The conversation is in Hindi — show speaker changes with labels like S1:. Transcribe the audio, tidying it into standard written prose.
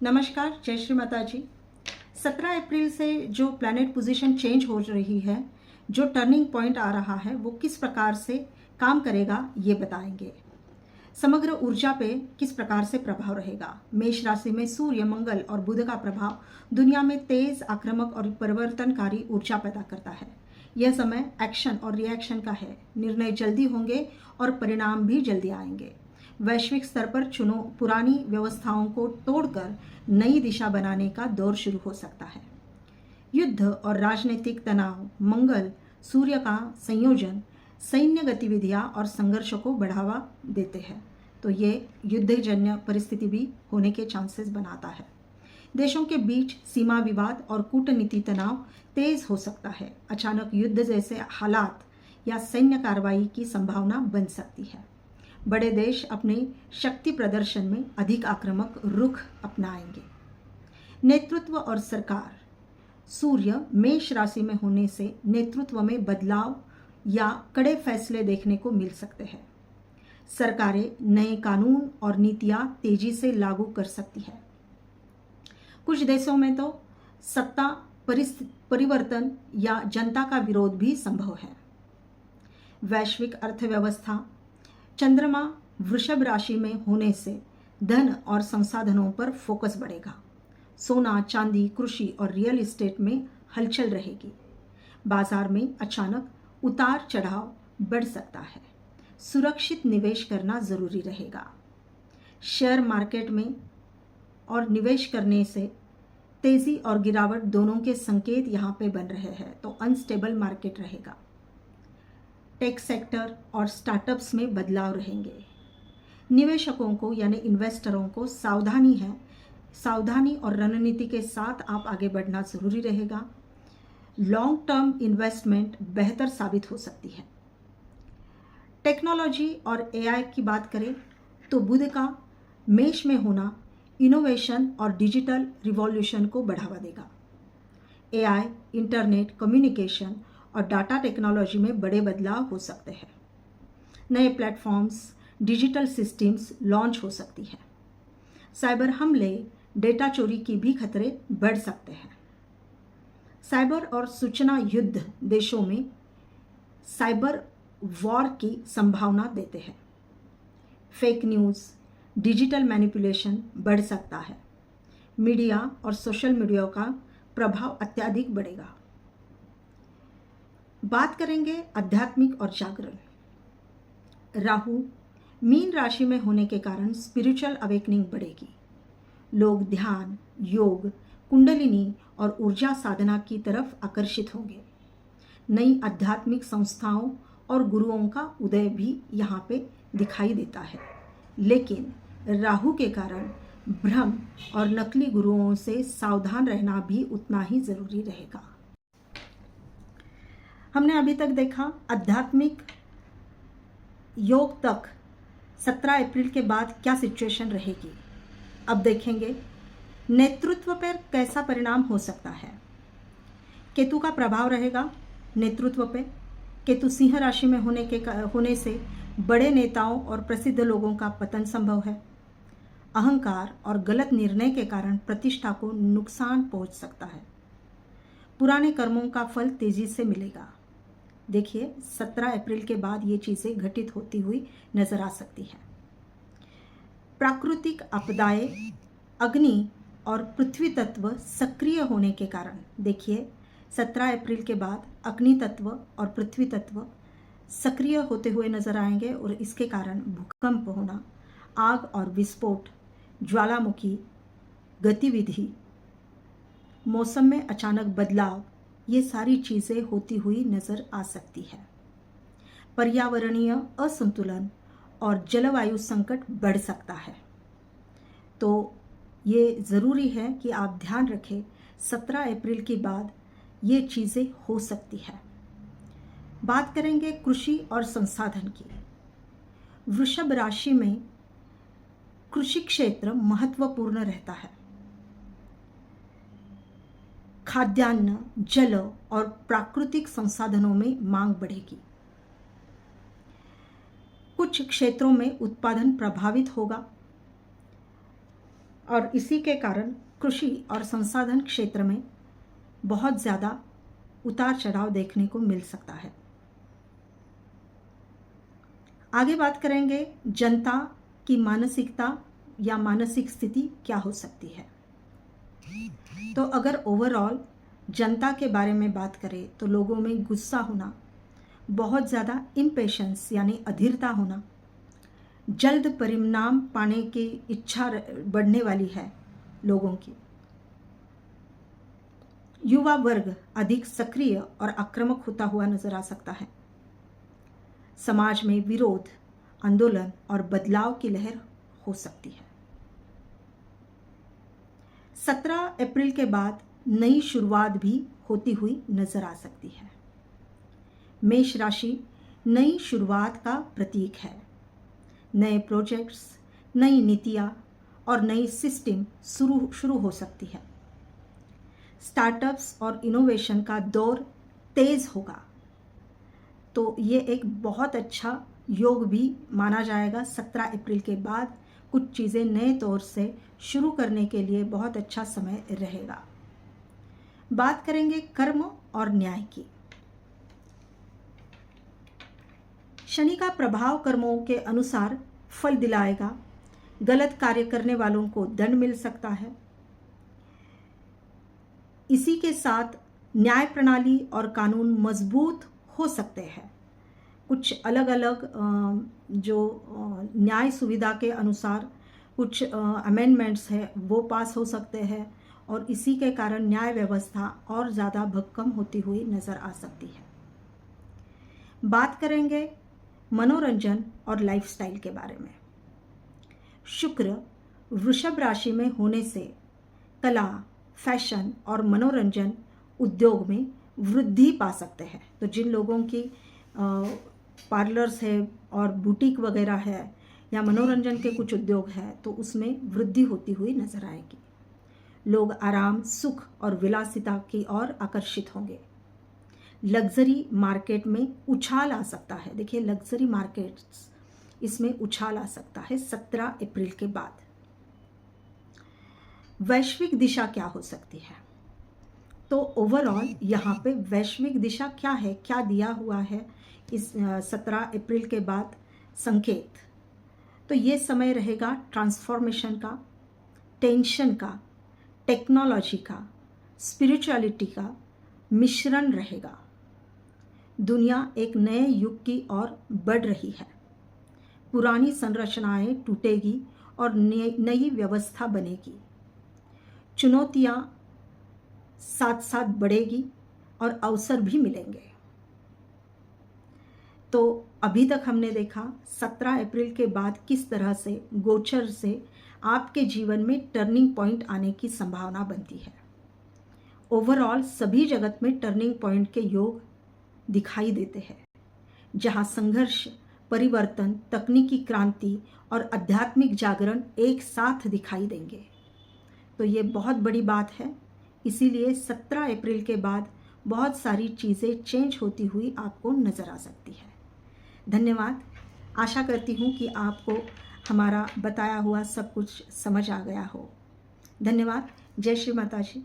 S1: नमस्कार, जय श्री माता जी। 17 अप्रैल से जो प्लैनेट पोजीशन चेंज हो रही है, जो टर्निंग पॉइंट आ रहा है, वो किस प्रकार से काम करेगा ये बताएंगे। समग्र ऊर्जा पे किस प्रकार से प्रभाव रहेगा। मेष राशि में सूर्य, मंगल और बुध का प्रभाव दुनिया में तेज, आक्रामक और परिवर्तनकारी ऊर्जा पैदा करता है। यह समय एक्शन और रिएक्शन का है। निर्णय जल्दी होंगे और परिणाम भी जल्दी आएंगे। वैश्विक स्तर पर पुरानी व्यवस्थाओं को तोड़कर नई दिशा बनाने का दौर शुरू हो सकता है। युद्ध और राजनीतिक तनाव, मंगल सूर्य का संयोजन सैन्य गतिविधियां और संघर्ष को बढ़ावा देते हैं, तो ये युद्धजन्य परिस्थिति भी होने के चांसेस बनाता है। देशों के बीच सीमा विवाद और कूटनीति तनाव तेज हो सकता है। अचानक युद्ध जैसे हालात या सैन्य कार्रवाई की संभावना बन सकती है। बड़े देश अपने शक्ति प्रदर्शन में अधिक आक्रामक रुख अपनाएंगे। नेतृत्व और सरकार, सूर्य मेष राशि में होने से नेतृत्व में बदलाव या कड़े फैसले देखने को मिल सकते हैं। सरकारें नए कानून और नीतियां तेजी से लागू कर सकती है। कुछ देशों में तो सत्ता परिवर्तन या जनता का विरोध भी संभव है। वैश्विक अर्थव्यवस्था, चंद्रमा वृषभ राशि में होने से धन और संसाधनों पर फोकस बढ़ेगा। सोना, चांदी, कृषि और रियल एस्टेट में हलचल रहेगी। बाजार में अचानक उतार चढ़ाव बढ़ सकता है। सुरक्षित निवेश करना जरूरी रहेगा। शेयर मार्केट में और निवेश करने से तेजी और गिरावट दोनों के संकेत यहाँ पे बन रहे हैं, तो अनस्टेबल मार्केट रहेगा। टेक सेक्टर और स्टार्टअप्स में बदलाव रहेंगे। निवेशकों को यानी इन्वेस्टरों को सावधानी और रणनीति के साथ आप आगे बढ़ना जरूरी रहेगा। लॉन्ग टर्म इन्वेस्टमेंट बेहतर साबित हो सकती है। टेक्नोलॉजी और एआई की बात करें तो बुध का मेष में होना इनोवेशन और डिजिटल रिवॉल्यूशन को बढ़ावा देगा। एआई, इंटरनेट, कम्युनिकेशन और डाटा टेक्नोलॉजी में बड़े बदलाव हो सकते हैं। नए प्लेटफॉर्म्स, डिजिटल सिस्टम्स लॉन्च हो सकती है। साइबर हमले, डेटा चोरी की भी खतरे बढ़ सकते हैं। साइबर और सूचना युद्ध देशों में साइबर वॉर की संभावना देते हैं। फेक न्यूज़, डिजिटल मैनिपुलेशन बढ़ सकता है। मीडिया और सोशल मीडिया का प्रभाव अत्यधिक बढ़ेगा। बात करेंगे आध्यात्मिक और जागरण। राहु मीन राशि में होने के कारण स्पिरिचुअल अवेकनिंग बढ़ेगी। लोग ध्यान, योग, कुंडलिनी और ऊर्जा साधना की तरफ आकर्षित होंगे। नई आध्यात्मिक संस्थाओं और गुरुओं का उदय भी यहाँ पे दिखाई देता है, लेकिन राहु के कारण भ्रम और नकली गुरुओं से सावधान रहना भी उतना ही जरूरी रहेगा। हमने अभी तक देखा आध्यात्मिक योग तक 17 अप्रैल के बाद क्या सिचुएशन रहेगी। अब देखेंगे नेतृत्व पर कैसा परिणाम हो सकता है। केतु का प्रभाव रहेगा नेतृत्व पे। केतु सिंह राशि में होने से बड़े नेताओं और प्रसिद्ध लोगों का पतन संभव है। अहंकार और गलत निर्णय के कारण प्रतिष्ठा को नुकसान पहुंच सकता है। पुराने कर्मों का फल तेजी से मिलेगा। देखिए 17 अप्रैल के बाद ये चीजें घटित होती हुई नजर आ सकती है। प्राकृतिक आपदाएं, अग्नि और पृथ्वी तत्व सक्रिय होने के कारण देखिए 17 अप्रैल के बाद अग्नि तत्व और पृथ्वी तत्व सक्रिय होते हुए नजर आएंगे और इसके कारण भूकंप होना, आग और विस्फोट, ज्वालामुखी गतिविधि, मौसम में अचानक बदलाव, ये सारी चीजें होती हुई नजर आ सकती है। पर्यावरणीय असंतुलन और जलवायु संकट बढ़ सकता है, तो ये ज़रूरी है कि आप ध्यान रखें 17 अप्रैल के बाद ये चीज़ें हो सकती है। बात करेंगे कृषि और संसाधन की। वृषभ राशि में कृषि क्षेत्र महत्वपूर्ण रहता है। खाद्यान्न, जल और प्राकृतिक संसाधनों में मांग बढ़ेगी। कुछ क्षेत्रों में उत्पादन प्रभावित होगा। और इसी के कारण कृषि और संसाधन क्षेत्र में बहुत ज़्यादा उतार चढ़ाव देखने को मिल सकता है। आगे बात करेंगे जनता की मानसिकता या मानसिक स्थिति क्या हो सकती है। तो अगर ओवरऑल जनता के बारे में बात करें तो लोगों में गुस्सा होना, बहुत ज़्यादा इम्पेशंस यानी अधीरता होना, जल्द परिणाम पाने की इच्छा बढ़ने वाली है लोगों की। युवा वर्ग अधिक सक्रिय और आक्रामक होता हुआ नजर आ सकता है। समाज में विरोध, आंदोलन और बदलाव की लहर हो सकती है। 17 अप्रैल के बाद नई शुरुआत भी होती हुई नजर आ सकती है। मेष राशि नई शुरुआत का प्रतीक है। नए प्रोजेक्ट्स, नई नीतियां और नई सिस्टम शुरू हो सकती है। स्टार्टअप्स और इनोवेशन का दौर तेज होगा, तो ये एक बहुत अच्छा योग भी माना जाएगा। 17 अप्रैल के बाद कुछ चीज़ें नए तौर से शुरू करने के लिए बहुत अच्छा समय रहेगा। बात करेंगे कर्म और न्याय की। शनि का प्रभाव कर्मों के अनुसार फल दिलाएगा। गलत कार्य करने वालों को दंड मिल सकता है। इसी के साथ न्याय प्रणाली और कानून मजबूत हो सकते हैं। कुछ अलग अलग जो न्याय सुविधा के अनुसार कुछ अमेंडमेंट्स है वो पास हो सकते हैं और इसी के कारण न्याय व्यवस्था और ज़्यादा भक्कम होती हुई नज़र आ सकती है। बात करेंगे मनोरंजन और लाइफस्टाइल के बारे में। शुक्र वृषभ राशि में होने से कला, फैशन और मनोरंजन उद्योग में वृद्धि पा सकते हैं। तो जिन लोगों की पार्लर्स है और बुटीक वगैरह है या मनोरंजन के कुछ उद्योग है तो उसमें वृद्धि होती हुई नजर आएगी। लोग आराम, सुख और विलासिता की ओर आकर्षित होंगे। लग्जरी मार्केट में उछाल आ सकता है। देखिए, लग्जरी मार्केट्स इसमें उछाल आ सकता है 17 अप्रैल के बाद। वैश्विक दिशा क्या हो सकती है? तो ओवरऑल यहाँ पे वैश्विक दिशा क्या है, क्या दिया हुआ है इस 17 अप्रैल के बाद संकेत। तो ये समय रहेगा ट्रांसफॉर्मेशन का, टेंशन का, टेक्नोलॉजी का, स्पिरिचुअलिटी का मिश्रण रहेगा। दुनिया एक नए युग की ओर बढ़ रही है। पुरानी संरचनाएं टूटेगी और नई व्यवस्था बनेगी। चुनौतियां साथ साथ बढ़ेगी और अवसर भी मिलेंगे। तो अभी तक हमने देखा 17 अप्रैल के बाद किस तरह से गोचर से आपके जीवन में टर्निंग पॉइंट आने की संभावना बनती है। ओवरऑल सभी जगत में टर्निंग पॉइंट के योग दिखाई देते हैं, जहां संघर्ष, परिवर्तन, तकनीकी क्रांति और आध्यात्मिक जागरण एक साथ दिखाई देंगे। तो ये बहुत बड़ी बात है। इसीलिए 17 अप्रैल के बाद बहुत सारी चीज़ें चेंज होती हुई आपको नज़र आ सकती है। धन्यवाद। आशा करती हूँ कि आपको हमारा बताया हुआ सब कुछ समझ आ गया हो। धन्यवाद। जय श्री माता जी।